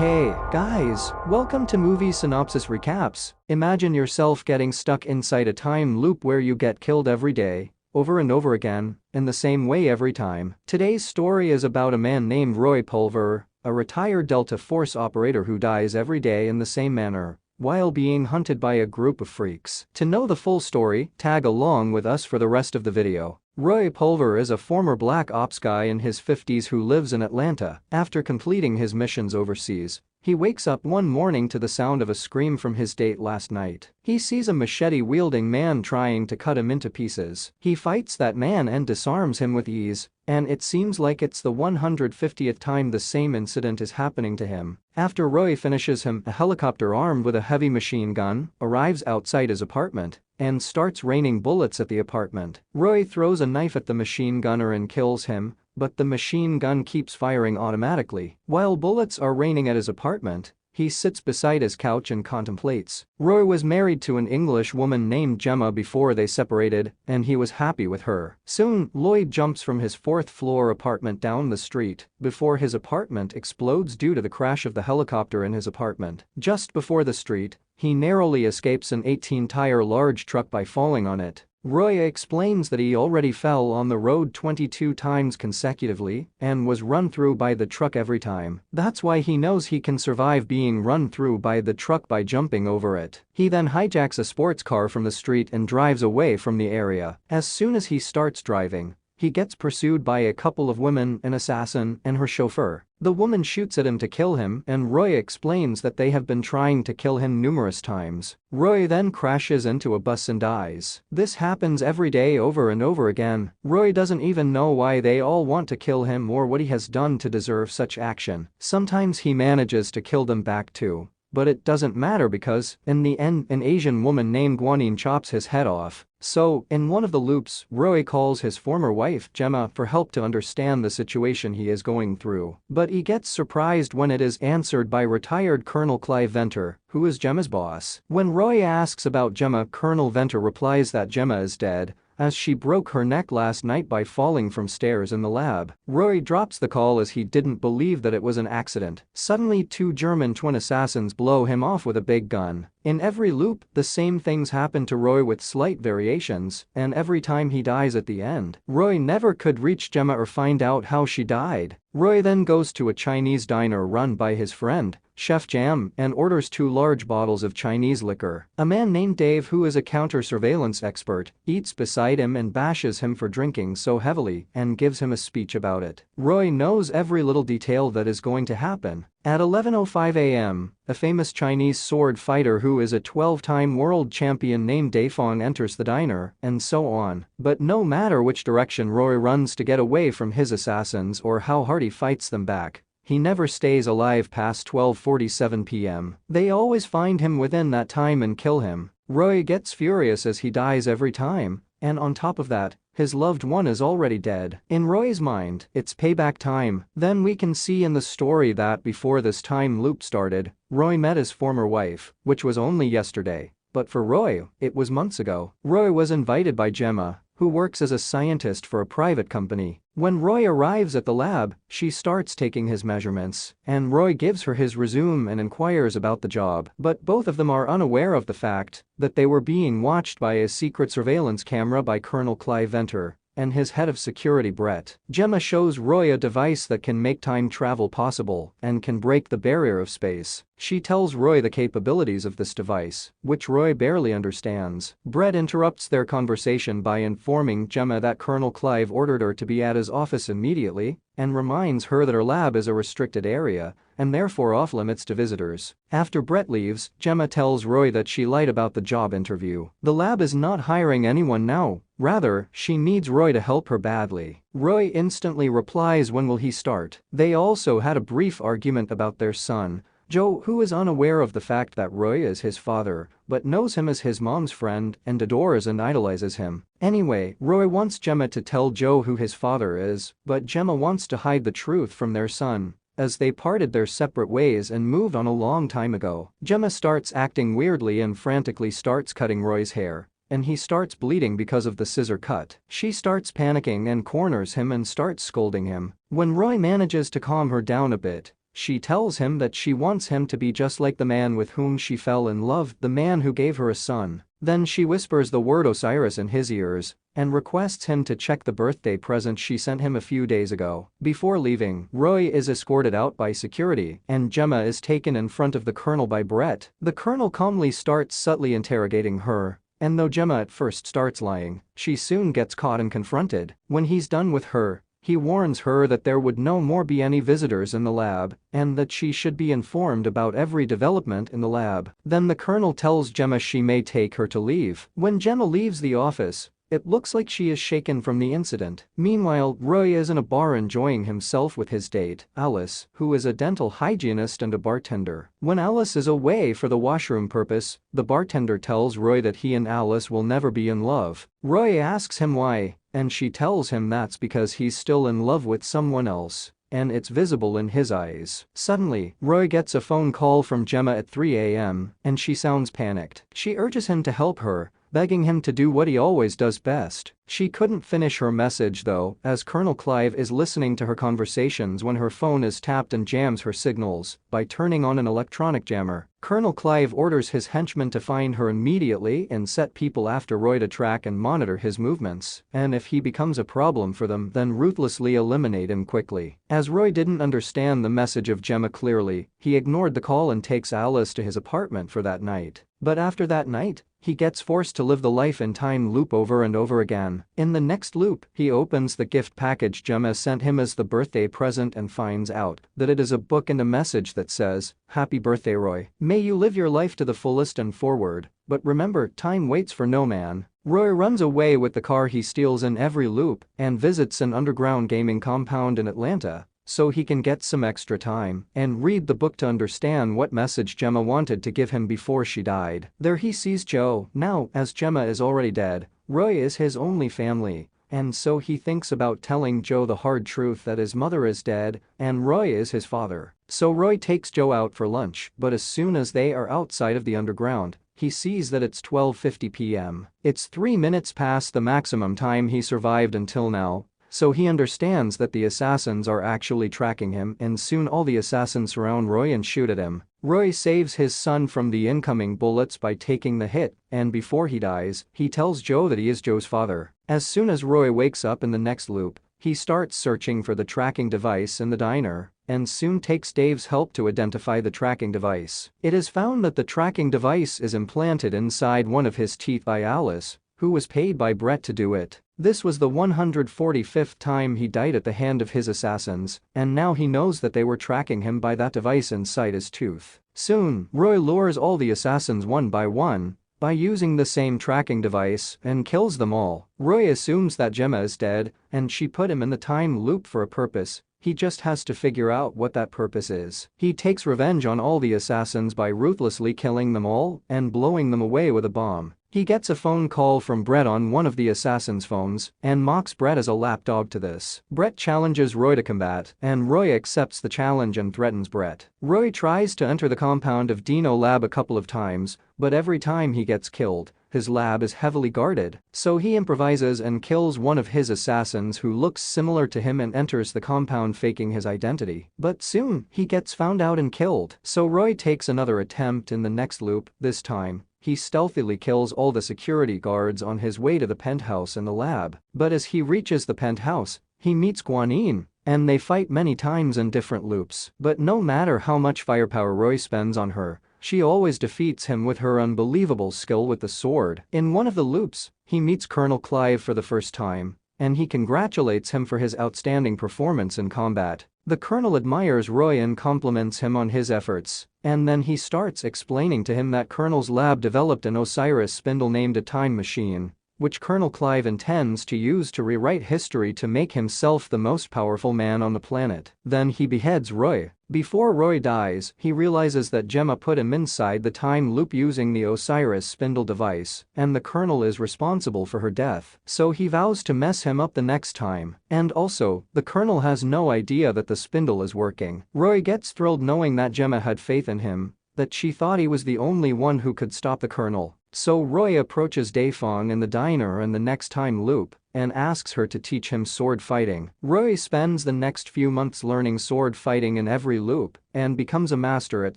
Hey, guys, welcome to Movie Synopsis Recaps. Imagine yourself getting stuck inside a time loop where you get killed every day, over and over again, in the same way every time. Today's story is about a man named Roy Pulver, a retired Delta Force operator who dies every day in the same manner, while being hunted by a group of freaks. To know the full story, tag along with us for the rest of the video. Roy Pulver is a former black ops guy in his 50s who lives in Atlanta. After completing his missions overseas, he wakes up one morning to the sound of a scream from his date last night. He sees a machete-wielding man trying to cut him into pieces. He fights that man and disarms him with ease, and it seems like it's the 150th time the same incident is happening to him. After Roy finishes him, a helicopter armed with a heavy machine gun arrives outside his apartment and starts raining bullets at the apartment. Roy throws a knife at the machine gunner and kills him, but the machine gun keeps firing automatically. While bullets are raining at his apartment, he sits beside his couch and contemplates. Roy was married to an English woman named Gemma before they separated, and he was happy with her. Soon, Lloyd jumps from his fourth-floor apartment down the street before his apartment explodes due to the crash of the helicopter in his apartment. Just before the street, he narrowly escapes an 18-tire large truck by falling on it. Roy explains that he already fell on the road 22 times consecutively and was run through by the truck every time. That's why he knows he can survive being run through by the truck by jumping over it. He then hijacks a sports car from the street and drives away from the area. As soon as he starts driving, he gets pursued by a couple of women, an assassin, and her chauffeur. The woman shoots at him to kill him, and Roy explains that they have been trying to kill him numerous times. Roy then crashes into a bus and dies. This happens every day over and over again. Roy doesn't even know why they all want to kill him or what he has done to deserve such action. Sometimes he manages to kill them back too, but it doesn't matter because, in the end, an Asian woman named Guanyin chops his head off. So, in one of the loops, Roy calls his former wife, Gemma, for help to understand the situation he is going through. But he gets surprised when it is answered by retired Colonel Clive Venter, who is Gemma's boss. When Roy asks about Gemma, Colonel Venter replies that Gemma is dead, as she broke her neck last night by falling from stairs in the lab. Roy drops the call as he didn't believe that it was an accident. Suddenly, two German twin assassins blow him off with a big gun. In every loop, the same things happen to Roy with slight variations, and every time he dies at the end, Roy never could reach Gemma or find out how she died. Roy then goes to a Chinese diner run by his friend, Chef Jam, and orders 2 large bottles of Chinese liquor. A man named Dave, who is a counter-surveillance expert, eats beside him and bashes him for drinking so heavily and gives him a speech about it. Roy knows every little detail that is going to happen. At 11:05 a.m., a famous Chinese sword fighter who is a 12-time world champion named Daifong enters the diner, and so on. But no matter which direction Roy runs to get away from his assassins or how hard he fights them back, he never stays alive past 12:47 p.m. They always find him within that time and kill him. Roy gets furious as he dies every time, and on top of that, his loved one is already dead. In Roy's mind, it's payback time. Then we can see in the story that before this time loop started, Roy met his former wife, which was only yesterday. But for Roy, it was months ago. Roy was invited by Gemma, who works as a scientist for a private company. When Roy arrives at the lab, she starts taking his measurements, and Roy gives her his resume and inquires about the job. But both of them are unaware of the fact that they were being watched by a secret surveillance camera by Colonel Clive Venter and his head of security Brett. Gemma shows Roy a device that can make time travel possible and can break the barrier of space. She tells Roy the capabilities of this device, which Roy barely understands. Brett interrupts their conversation by informing Gemma that Colonel Clive ordered her to be at his office immediately and reminds her that her lab is a restricted area and therefore off-limits to visitors. After Brett leaves, Gemma tells Roy that she lied about the job interview. The lab is not hiring anyone now. Rather, she needs Roy to help her badly. Roy instantly replies, when will he start? They also had a brief argument about their son, Joe, who is unaware of the fact that Roy is his father, but knows him as his mom's friend and adores and idolizes him. Anyway, Roy wants Gemma to tell Joe who his father is, but Gemma wants to hide the truth from their son, as they parted their separate ways and moved on a long time ago. Gemma starts acting weirdly and frantically starts cutting Roy's hair, and he starts bleeding because of the scissor cut. She starts panicking and corners him and starts scolding him. When Roy manages to calm her down a bit, She tells him that she wants him to be just like the man with whom she fell in love, the man who gave her a son. Then she whispers the word Osiris in his ears and requests him to check the birthday present she sent him a few days ago. Before leaving, Roy is escorted out by security and Gemma is taken in front of the Colonel by Brett. The Colonel calmly starts subtly interrogating her. And though Gemma at first starts lying, she soon gets caught and confronted. When he's done with her, he warns her that there would no more be any visitors in the lab and that she should be informed about every development in the lab. Then the Colonel tells Gemma she may take her to leave. When Gemma leaves the office, it looks like she is shaken from the incident. Meanwhile, Roy is in a bar enjoying himself with his date, Alice, who is a dental hygienist and a bartender. When Alice is away for the washroom purpose, the bartender tells Roy that he and Alice will never be in love. Roy asks him why, and she tells him that's because he's still in love with someone else. And it's visible in his eyes. Suddenly, Roy gets a phone call from Gemma at 3 a.m. and she sounds panicked. She urges him to help her, begging him to do what he always does best. She couldn't finish her message though, as Colonel Clive is listening to her conversations when her phone is tapped and jams her signals by turning on an electronic jammer. Colonel Clive orders his henchmen to find her immediately and set people after Roy to track and monitor his movements, and if he becomes a problem for them then ruthlessly eliminate him quickly. As Roy didn't understand the message of Gemma clearly, he ignored the call and takes Alice to his apartment for that night. But after that night, he gets forced to live the life in time loop over and over again. In the next loop, he opens the gift package Gemma sent him as the birthday present and finds out that it is a book and a message that says, "Happy birthday, Roy. May you live your life to the fullest and forward, but remember, time waits for no man." Roy runs away with the car he steals in every loop and visits an underground gaming compound in Atlanta so he can get some extra time and read the book to understand what message Gemma wanted to give him before she died. There he sees Joe. Now, as Gemma is already dead, Roy is his only family, and so he thinks about telling Joe the hard truth that his mother is dead and Roy is his father. So Roy takes Joe out for lunch, but as soon as they are outside of the underground, he sees that it's 12:50 p.m. It's 3 minutes past the maximum time he survived until now. So he understands that the assassins are actually tracking him and soon all the assassins surround Roy and shoot at him. Roy saves his son from the incoming bullets by taking the hit, and before he dies, he tells Joe that he is Joe's father. As soon as Roy wakes up in the next loop, he starts searching for the tracking device in the diner and soon takes Dave's help to identify the tracking device. It is found that the tracking device is implanted inside one of his teeth by Alice, who was paid by Brett to do it. This was the 145th time he died at the hand of his assassins, and now he knows that they were tracking him by that device inside his tooth. Soon, Roy lures all the assassins one by one by using the same tracking device and kills them all. Roy assumes that Gemma is dead and she put him in the time loop for a purpose. He just has to figure out what that purpose is. He takes revenge on all the assassins by ruthlessly killing them all and blowing them away with a bomb. He gets a phone call from Brett on one of the assassin's phones and mocks Brett as a lapdog to this. Brett challenges Roy to combat and Roy accepts the challenge and threatens Brett. Roy tries to enter the compound of Dino Lab a couple of times, but every time he gets killed, his lab is heavily guarded, so he improvises and kills one of his assassins who looks similar to him and enters the compound faking his identity. But soon, he gets found out and killed, so Roy takes another attempt in the next loop. This time, he stealthily kills all the security guards on his way to the penthouse in the lab. But as he reaches the penthouse, he meets Guanine, and they fight many times in different loops. But no matter how much firepower Roy spends on her, she always defeats him with her unbelievable skill with the sword. In one of the loops, he meets Colonel Clive for the first time, and he congratulates him for his outstanding performance in combat. The Colonel admires Roy and compliments him on his efforts, and then he starts explaining to him that Colonel's lab developed an Osiris spindle named a time machine, which Colonel Clive intends to use to rewrite history to make himself the most powerful man on the planet. Then he beheads Roy. Before Roy dies, he realizes that Gemma put him inside the time loop using the Osiris spindle device, and the Colonel is responsible for her death. So he vows to mess him up the next time. And also, the Colonel has no idea that the spindle is working. Roy gets thrilled knowing that Gemma had faith in him, that she thought he was the only one who could stop the Colonel. So Roy approaches Daefong in the diner in the next time loop and asks her to teach him sword fighting. Roy spends the next few months learning sword fighting in every loop and becomes a master at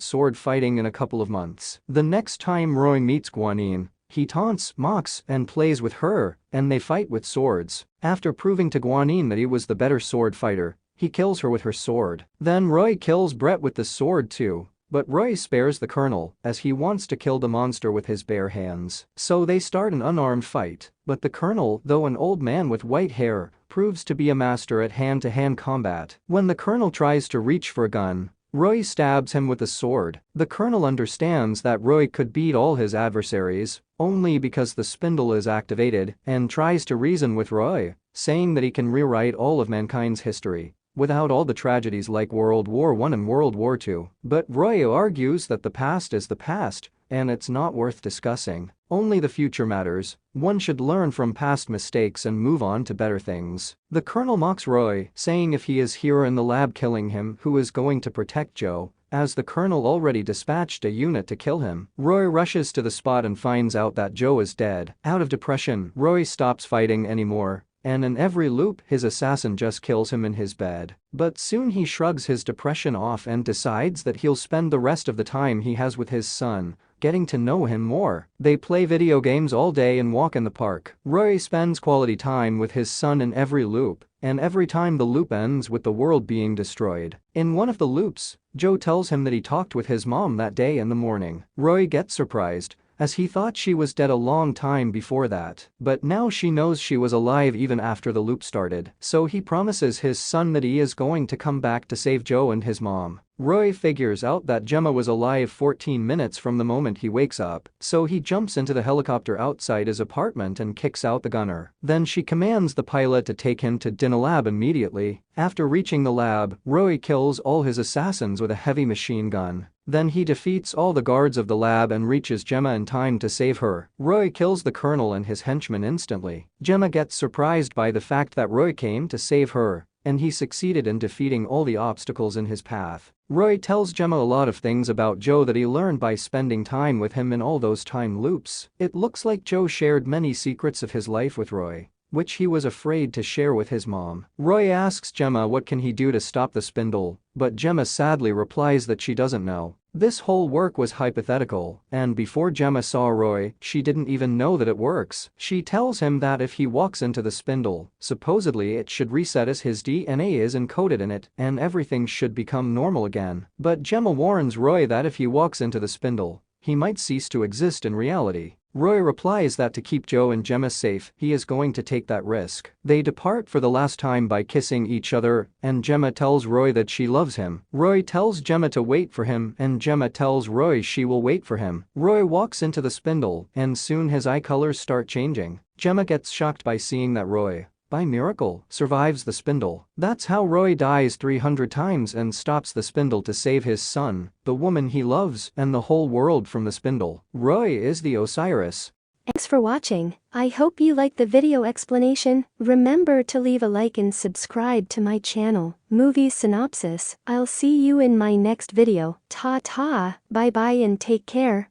sword fighting in a couple of months. The next time Roy meets Guanyin, he taunts, mocks, and plays with her, and they fight with swords. After proving to Guanyin that he was the better sword fighter, he kills her with her sword. Then Roy kills Brett with the sword too. But Roy spares the Colonel, as he wants to kill the monster with his bare hands. So they start an unarmed fight, but the Colonel, though an old man with white hair, proves to be a master at hand-to-hand combat. When the Colonel tries to reach for a gun, Roy stabs him with a sword. The Colonel understands that Roy could beat all his adversaries, only because the spindle is activated, and tries to reason with Roy, saying that he can rewrite all of mankind's history without all the tragedies like World War I and World War II. But Roy argues that the past is the past, and it's not worth discussing. Only the future matters. One should learn from past mistakes and move on to better things. The Colonel mocks Roy, saying if he is here in the lab killing him, who is going to protect Joe, as the Colonel already dispatched a unit to kill him. Roy rushes to the spot and finds out that Joe is dead. Out of depression, Roy stops fighting anymore. And in every loop his assassin just kills him in his bed. But soon he shrugs his depression off and decides that he'll spend the rest of the time he has with his son, getting to know him more. They play video games all day and walk in the park. Roy spends quality time with his son in every loop, and every time the loop ends with the world being destroyed. In one of the loops, Joe tells him that he talked with his mom that day in the morning. Roy gets surprised, as he thought she was dead a long time before that. But now she knows she was alive even after the loop started. So he promises his son that he is going to come back to save Joe and his mom. Roy figures out that Gemma was alive 14 minutes from the moment he wakes up, so he jumps into the helicopter outside his apartment and kicks out the gunner. Then she commands the pilot to take him to Dina Lab immediately. After reaching the lab, Roy kills all his assassins with a heavy machine gun. Then he defeats all the guards of the lab and reaches Gemma in time to save her. Roy kills the Colonel and his henchmen instantly. Gemma gets surprised by the fact that Roy came to save her, and he succeeded in defeating all the obstacles in his path. Roy tells Gemma a lot of things about Joe that he learned by spending time with him in all those time loops. It looks like Joe shared many secrets of his life with Roy, which he was afraid to share with his mom. Roy asks Gemma what can he do to stop the spindle, but Gemma sadly replies that she doesn't know. This whole work was hypothetical, and before Gemma saw Roy, she didn't even know that it works. She tells him that if he walks into the spindle, supposedly it should reset as his DNA is encoded in it, and everything should become normal again. But Gemma warns Roy that if he walks into the spindle, he might cease to exist in reality. Roy replies that to keep Joe and Gemma safe, he is going to take that risk. They depart for the last time by kissing each other, and Gemma tells Roy that she loves him. Roy tells Gemma to wait for him, and Gemma tells Roy she will wait for him. Roy walks into the spindle, and soon his eye colors start changing. Gemma gets shocked by seeing that Roy, by miracle, survives the spindle. That's how Roy dies 300 times and stops the spindle to save his son, the woman he loves, and the whole world from the spindle. Roy is the Osiris. Thanks for watching. I hope you liked the video explanation. Remember to leave a like and subscribe to my channel, Movie Synopsis. I'll see you in my next video. Ta-ta, bye-bye and take care.